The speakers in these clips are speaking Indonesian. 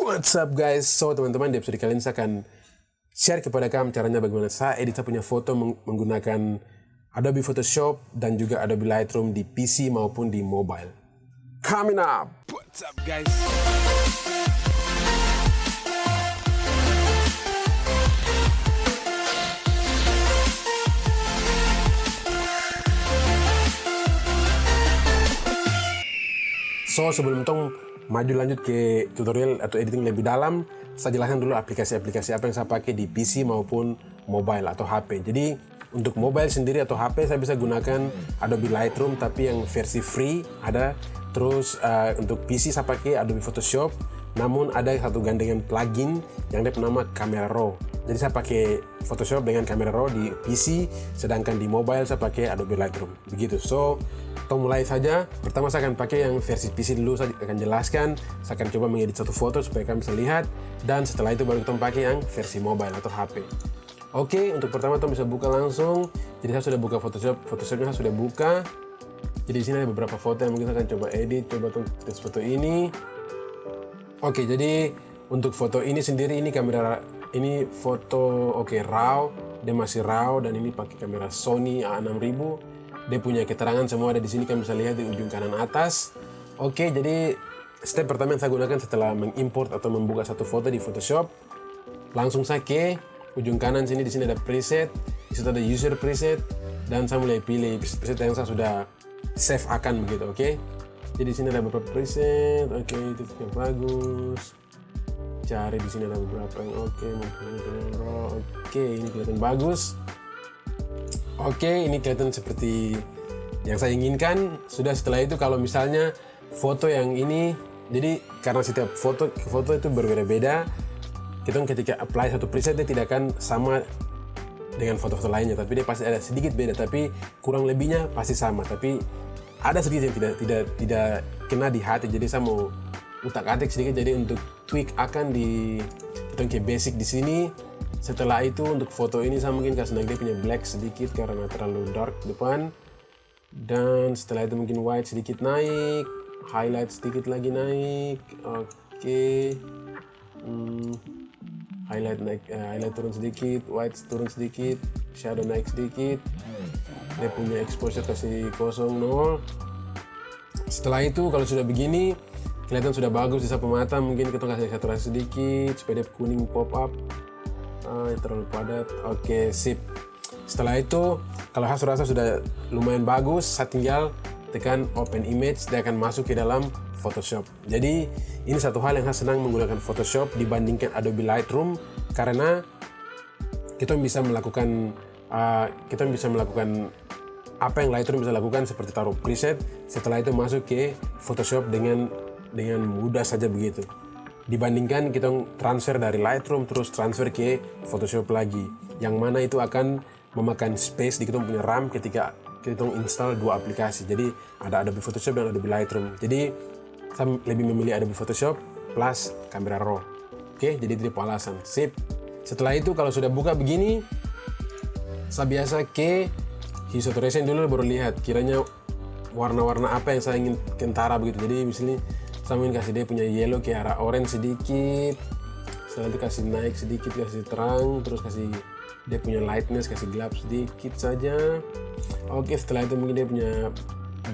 What's up guys? So teman-teman, di episode kali ini saya akan share kepada kamu caranya bagaimana saya edit saya punya foto menggunakan Adobe Photoshop dan juga Adobe Lightroom di PC maupun di mobile. Coming up! What's up guys? So sebelum tong maju lanjut ke tutorial atau editing lebih dalam, saya jelaskan dulu aplikasi-aplikasi apa yang saya pakai di PC maupun mobile atau HP. Jadi untuk mobile sendiri atau HP saya bisa gunakan Adobe Lightroom tapi yang versi free ada. Terus untuk PC saya pakai Adobe Photoshop, namun ada satu gandengan plugin yang dia bernama Camera Raw. Jadi saya pakai Photoshop dengan Camera Raw di PC, sedangkan di mobile saya pakai Adobe Lightroom. Begitu. So kita mulai saja. Pertama saya akan pakai yang versi PC dulu, saya akan jelaskan. Saya akan coba mengedit satu foto supaya kalian bisa lihat. Dan setelah itu baru kita pakai yang versi mobile atau HP. Oke, untuk pertama kita bisa buka langsung. Jadi saya sudah buka Photoshop. Photoshopnya saya sudah buka. Jadi di sini ada beberapa foto yang mungkin saya akan coba edit. Coba tes foto ini. Oke, jadi untuk foto ini sendiri ini kamera ini foto RAW. Dia masih RAW dan ini pakai kamera Sony A6000. Dia punya keterangan semua ada di sini, kalian bisa lihat di ujung kanan atas. Oke, jadi step pertama yang saya gunakan setelah mengimport atau membuka satu foto di Photoshop, langsung saya ke ujung kanan sini. Di sini ada preset, di situ ada user preset, dan saya mulai pilih preset yang saya sudah save akan begitu. Oke, jadi di sini ada beberapa preset. Oke, itu yang bagus. Cari di sini ada beberapa yang oke, ini kelihatan bagus. Oke, ini kelihatan seperti yang saya inginkan. Sudah, setelah itu kalau misalnya foto yang ini, jadi karena setiap foto itu berbeda-beda, kita ketika apply satu preset dia tidak akan sama dengan foto-foto lainnya, tapi dia pasti ada sedikit beda, tapi kurang lebihnya pasti sama, tapi ada sedikit yang tidak kena di hati. Jadi saya mau utak-atik sedikit, jadi untuk tweak akan di kita ke basic di sini. Setelah itu untuk foto ini saya mungkin kasih naik dia punya black sedikit karena terlalu dark depan. Dan setelah itu mungkin white sedikit naik, highlight sedikit lagi naik. Oke. Highlight turun sedikit, white turun sedikit, shadow naik sedikit. Dia punya exposure kasih 0. Setelah itu kalau sudah begini kelihatan sudah bagus di sapu mata, mungkin kita kasih saturasi sedikit supaya dia kuning pop up. Terlalu padat. Oke, sip. Setelah itu kalau hasil rasa sudah lumayan bagus, saya tinggal tekan open image, dia akan masuk ke dalam Photoshop. Jadi ini satu hal yang saya senang menggunakan Photoshop dibandingkan Adobe Lightroom, karena kita bisa melakukan apa yang Lightroom bisa lakukan, seperti taruh preset, setelah itu masuk ke Photoshop dengan mudah saja begitu. Dibandingkan kita transfer dari Lightroom terus transfer ke Photoshop lagi, yang mana itu akan memakan space di kita punya RAM ketika kita install dua aplikasi. Jadi ada Adobe Photoshop dan Adobe Lightroom. Jadi saya lebih memilih Adobe Photoshop plus Camera Raw. Oke, jadi itu alasan. Sip. Setelah itu kalau sudah buka begini, saya biasa ke hue saturation dulu, baru lihat kiranya warna-warna apa yang saya ingin kentara begitu. Jadi misalnya saya ingin kasih dia punya yellow ke arah orange sedikit, setelah itu kasih naik sedikit, kasih terang, terus kasih dia punya lightness, kasih gelap sedikit saja. Oke, setelah itu mungkin dia punya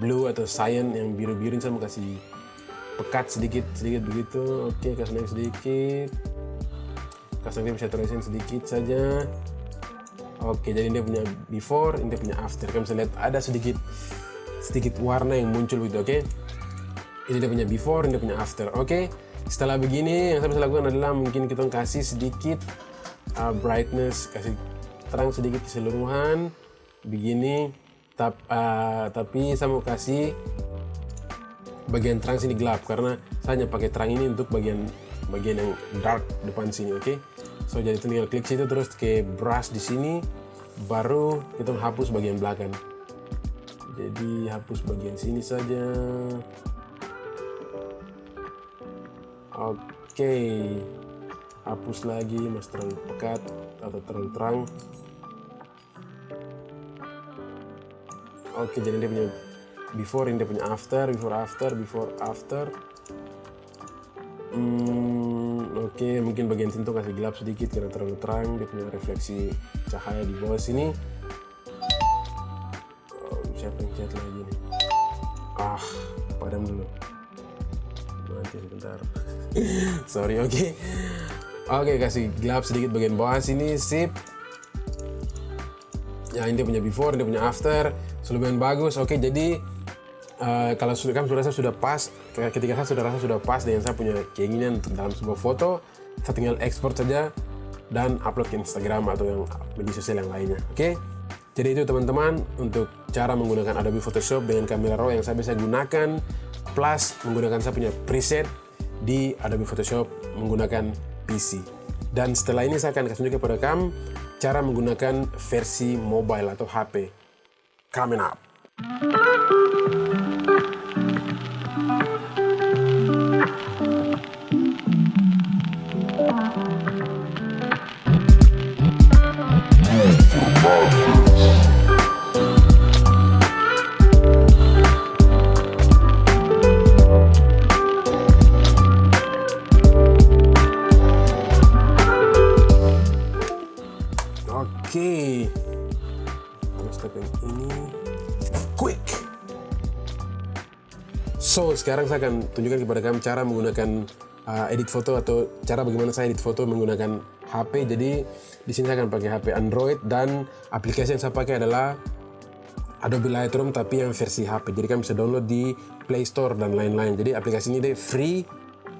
blue atau cyan yang biru-biru, saya mau kasih pekat sedikit begitu. Oke, kasih naik sedikit, kasih naik saturation sedikit saja. Oke, jadi dia punya before, ini dia punya after. Kamu bisa lihat ada sedikit warna yang muncul gitu. Oke, ini dia punya before, ini dia punya after. Oke, setelah begini yang saya bisa lakukan adalah mungkin kita kasih sedikit brightness, kasih terang sedikit keseluruhan begini. Tapi saya mau kasih bagian terang sini gelap karena saya hanya pakai terang ini untuk bagian yang dark depan sini. Oke, so jadi tinggal klik situ terus ke brush di sini, baru kita hapus bagian belakang. Jadi hapus bagian sini saja. Oke, hapus lagi, mas terlalu pekat atau terlalu terang. Oke, jadi dia punya before, ini dia punya after, before after. Oke, mungkin bagian sini tuh kasih gelap sedikit karena terlalu terang, dia punya refleksi cahaya di bawah sini. Siapa yang chat lagi nih? Padam dulu. Nanti sebentar. Sorry, oke. Oke, kasih gelap sedikit bagian bawah sini, sip. Ya, ini dia punya before, dia punya after, lumayan bagus. Oke, jadi kalau sudah rasa sudah pas, ketika saya sudah rasa sudah pas dengan saya punya keinginan untuk dalam sebuah foto, saya tinggal ekspor saja dan upload ke Instagram atau yang media sosial yang lainnya. Oke, jadi itu teman-teman untuk cara menggunakan Adobe Photoshop dengan kamera RAW yang saya bisa gunakan, plus menggunakan saya punya preset di Adobe Photoshop menggunakan PC. Dan setelah ini saya akan kasih tunjuk kepada kamu cara menggunakan versi mobile atau HP. Coming up. Oke, step yang ini quick. So sekarang saya akan tunjukkan kepada kamu cara menggunakan edit foto atau cara bagaimana saya edit foto menggunakan HP. Jadi di sini saya akan pakai HP Android dan aplikasi yang saya pakai adalah Adobe Lightroom tapi yang versi HP. Jadi kamu bisa download di Play Store dan lain-lain. Jadi aplikasi ini deh free,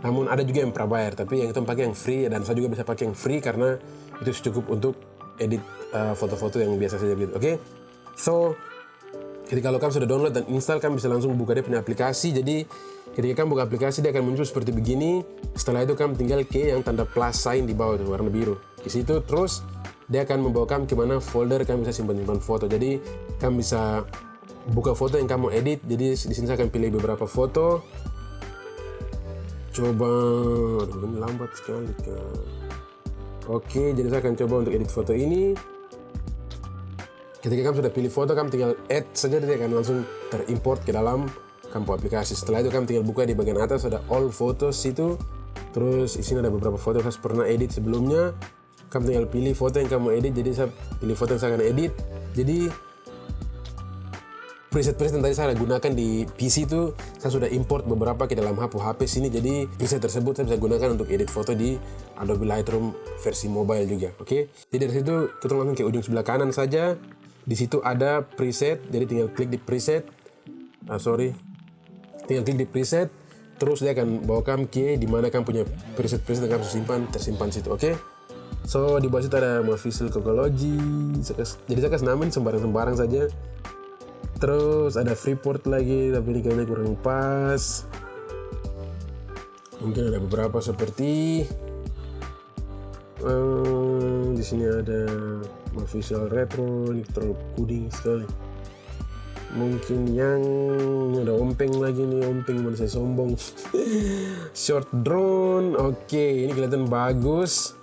namun ada juga yang prabayar. Tapi yang itu pakai yang free dan saya juga bisa pakai yang free karena itu cukup untuk edit foto-foto yang biasa saja gitu. Oke. So, ketika kamu sudah download dan install, kamu bisa langsung buka dia punya aplikasi. Jadi, ketika kamu buka aplikasi, dia akan muncul seperti begini. Setelah itu, kamu tinggal ke yang tanda plus sign di bawah itu, warna biru. Di situ, terus dia akan membawa kamu ke mana folder kamu bisa simpan-simpan foto. Jadi, kamu bisa buka foto yang kamu edit. Jadi, di sini saya akan pilih beberapa foto. Coba, ini lambat sekali kan. Oke, jadi saya akan coba untuk edit foto ini. Ketika kamu sudah pilih foto, kamu tinggal add saja, dia akan langsung terimport ke dalam kamu aplikasi. Setelah itu kamu tinggal buka di bagian atas ada all photos itu. Terus di sini ada beberapa foto yang saya pernah edit sebelumnya. Kamu tinggal pilih foto yang kamu edit. Jadi saya pilih foto yang saya akan edit. Jadi preset-preset yang tadi saya gunakan di PC itu saya sudah import beberapa ke dalam HP sini. Jadi preset tersebut saya bisa gunakan untuk edit foto di Adobe Lightroom versi mobile juga. Oke. Jadi dari situ kita langsung ke ujung sebelah kanan saja. Di situ ada preset. Jadi tinggal klik di preset. Tinggal klik di preset. Terus dia akan bawa kamu ke di mana kamu punya preset-preset yang kamu tersimpan situ. Oke. So di bawah situ ada visual Cocology. Jadi saya kasih namain sembarang-sembarang saja. Terus ada Freeport lagi, tapi ini kayaknya kurang pas. Mungkin ada beberapa seperti di sini ada visual retro, ini terlalu kuning sekali. Mungkin yang ini ada ompeng lagi nih, ompeng mana saya sombong. Short drone, oke, ini kelihatan bagus.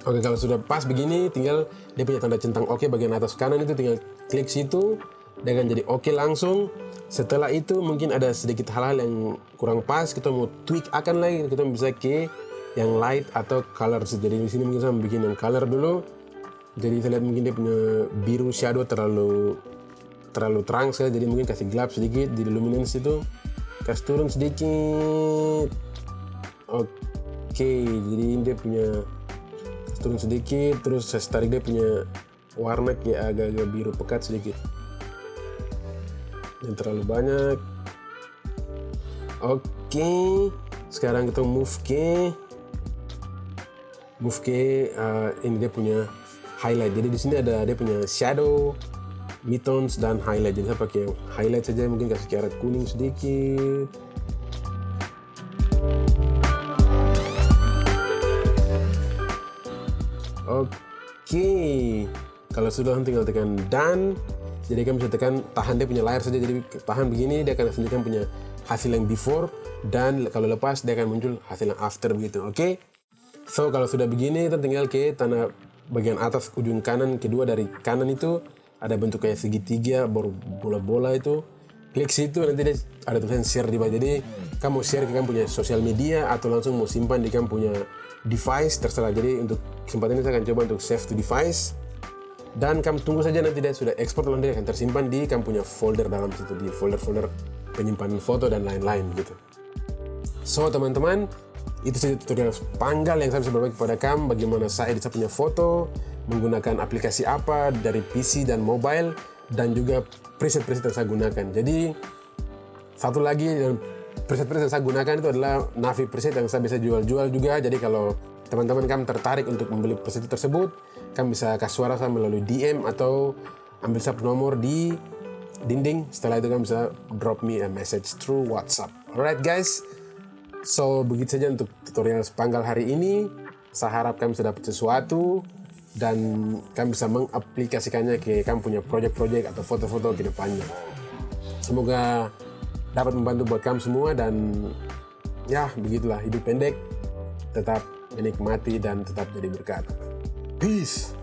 Oke, kalau sudah pas begini, tinggal dia punya tanda centang oke bagian atas kanan itu, tinggal klik situ, dia akan jadi oke langsung. Setelah itu mungkin ada sedikit hal-hal yang kurang pas, kita mau tweak akan lagi, kita bisa ke yang light atau color. Jadi di sini mungkin saya bikin yang color dulu. Jadi saya lihat mungkin dia punya biru shadow terlalu terang sekali, jadi mungkin kasih gelap sedikit di luminance itu, kasih turun sedikit. Oke, jadi dia punya turun sedikit, terus saya tarik dia punya warna kayak agak-agak biru pekat sedikit, yang terlalu banyak. Oke, sekarang kita move ke ini dia punya highlight. Jadi di sini ada dia punya shadow, midtones dan highlight. Jadi saya pakai yang highlight saja, mungkin kasih ke arah kuning sedikit. Oke, kalau sudah tinggal tekan done. Jadi kamu bisa tekan tahan dia punya layar saja. Jadi tahan begini, dia akan tunjukkan punya hasil yang before, dan kalau lepas dia akan muncul hasil yang after begitu. Oke. So kalau sudah begini, kita tinggal ke tanda bagian atas ujung kanan kedua dari kanan itu ada bentuk kayak segitiga bola-bola itu. klik situ, nanti dia ada tulisan share di bawah. Jadi kamu share ke kamu punya sosial media atau langsung mau simpan di kamu punya device, terserah. Jadi untuk kesempatan ini saya akan coba untuk save to device, dan kamu tunggu saja nanti dia sudah ekspor, lalu dia akan tersimpan di kamu punya folder dalam situ, di folder-folder penyimpanan foto dan lain-lain gitu. So teman-teman, itu saja tutorial panggal yang saya bisa berbagi kepada kamu, bagaimana saya edit punya foto menggunakan aplikasi apa dari PC dan mobile, dan juga preset-preset yang saya gunakan. Jadi satu lagi preset-preset yang saya gunakan itu adalah Navi preset yang saya bisa jual-jual juga. Jadi kalau teman-teman kamu tertarik untuk membeli preset tersebut, kamu bisa kasih suara saya melalui DM atau ambil saya nomor di dinding. Setelah itu kamu bisa drop me a message through WhatsApp. Alright guys, so begitu saja untuk tutorial panggal hari ini. Saya harap kamu bisa dapat sesuatu dan kamu bisa mengaplikasikannya ke kamu punya project-project atau foto-foto ke depannya. Semoga dapat membantu buat kamu semua, dan ya begitulah, hidup pendek, tetap menikmati dan tetap jadi berkat. Peace.